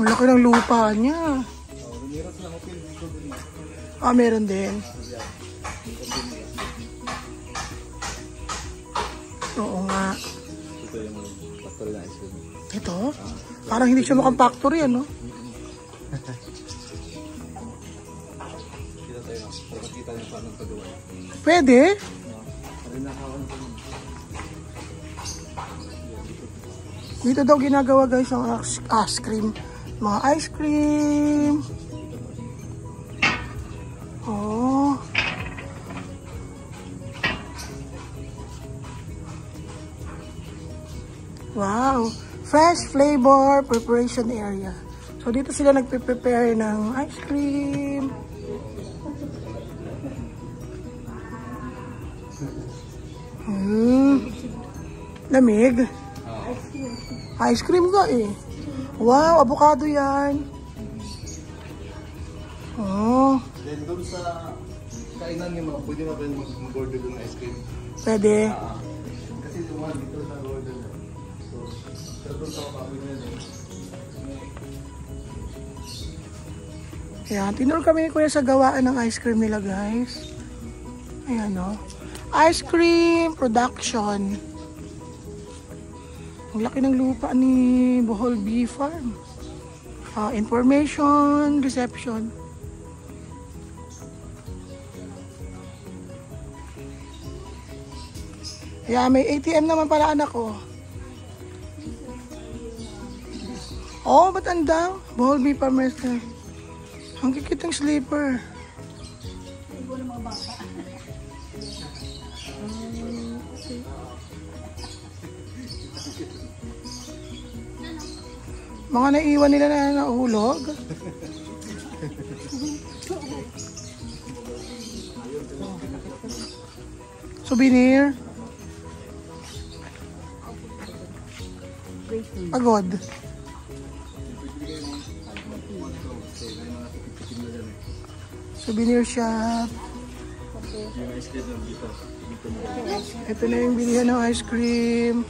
Ang laki ng lupa niya. Ah, meron din. Oo nga. Ito yung factory na ice cream. Ito? Parang hindi siya mukhang factory, ano? Kita tayo na. Para makita niyo paano pagawa. Pwede? Dito daw ginagawa guys ang ice cream. Mga ice cream. Oh. Wow. Fresh flavor preparation area. So dito sila nagpe-prepare ng ice cream. Lamig. Ice cream ka eh. Wow, avocado yan. Oh. Then doon sa kainan niyo, pwede na rin mag-order ng ice cream. Pwede. Kasi tumahan dito sa order. So, doon sa kapawin na rin. Ayan, tinuro kami ni Kuya sa gawaan ng ice cream nila guys. Ayan o. Ice cream production. Ang laki ng lupa ni Bohol Bee Farm. Information reception. Yeah, may ATM naman pala anak ko. Oh, ba't andang? Bohol Bee Farmers na. Ang kikitang sleeper. Mga naiwan nila na nahulog. Souvenir. Pagod. Souvenir shop. Ito na yung bilihan ng ice cream.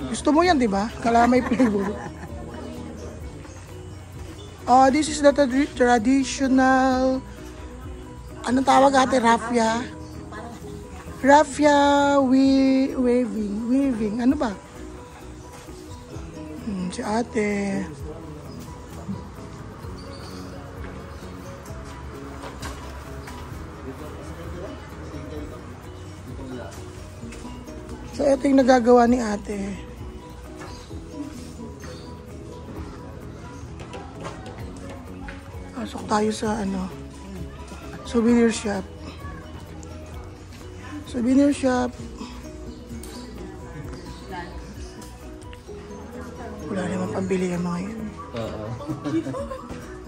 Gusto mo yan, di ba? Kalamay flavor. Oh, this is the traditional, anong tawag ate? Raffia. Raffia weaving. Ano ba? Si ate. So, ito yung nagagawa ni ate. Pasok tayo sa souvenir shop. Souvenir shop. Wala naman pambili yung mga yun.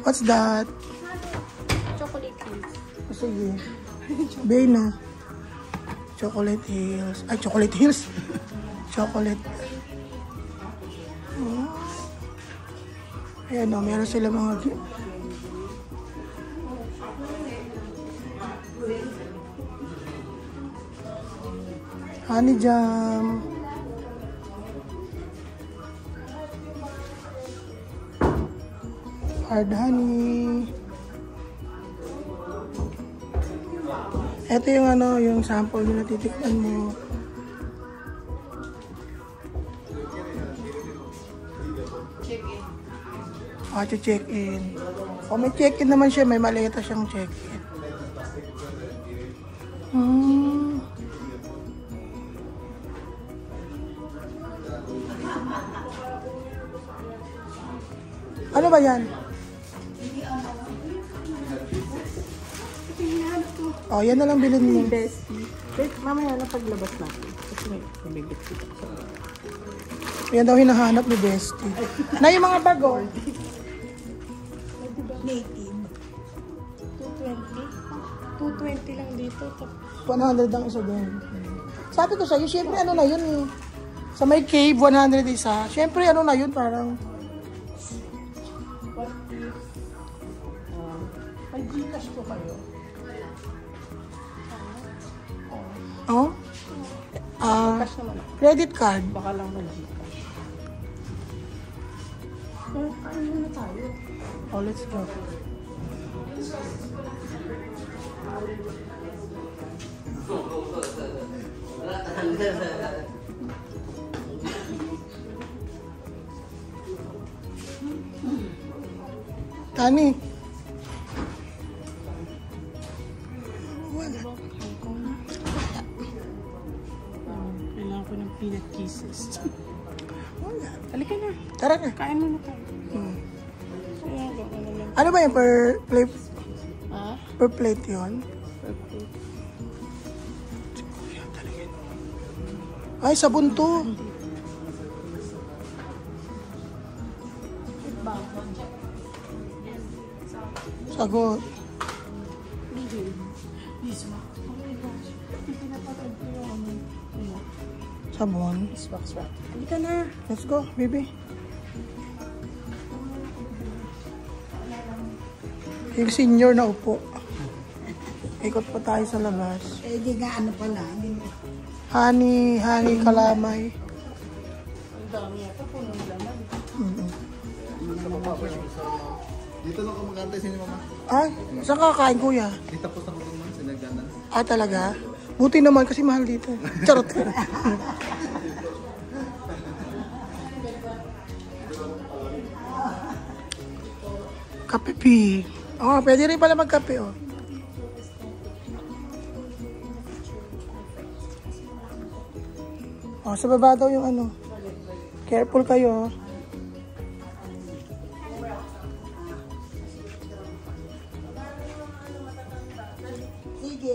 What's that? Chocolate hills. Sige. Bena. Chocolate Hills. Ay, Chocolate Hills. Chocolate. Oh. Ayan o, meron sila mga... Honey jam. Hard honey. Ito yung yung sample na titikman mo. Check-in. Check-in. O may check-in naman siya, may maleta siyang check-in. Ano ba yan? Oh, yan na lang bilhin mo. Bestie. Wait, mamaya na paglabas natin. Kasi may bibit kita. Yan daw hinahanap ni Bestie. Na yung mga bago. 18. 220 lang dito. 100 ang isa doon. Sabi ko sa'yo, syempre ano na yun eh. Sa may cave, 100 isa. Syempre ano na yun, parang... What is... May Gcash po kayo. Cash naman. Credit card. Baka lang mag-Gcash. Kain muna tayo. Oh, let's go. Tani. Wala. Kailangan ko ng peanut kisses. Wala. Halika na. Tara na. Kain muna tayo. Hmm. Ayan, ano lang. Ano ba yung per plate? Ha? Per plate yun? Perfect. Ay, sabon to. Sagot. This one. Oh my gosh. Pinapatag ko yung ano. Sabon. Wax wrap. Halika na. Let's go, baby. Yung senior na upo. Ikot pa tayo sa labas. Eh, di nga ano pala. Honey kalamay. Ang dami yata. Punong laman. Dito lang ako mag-antay sa inyo, mama. Ay, saan kakain kuya? Di tapos na ko naman, sinaganan. Ah, talaga? Buti naman kasi mahal dito. Charot. Kape, pi. Oh, pwede rin pala magkape, oh. Oh, sa baba daw yung ano. Careful kayo, oh. Sige.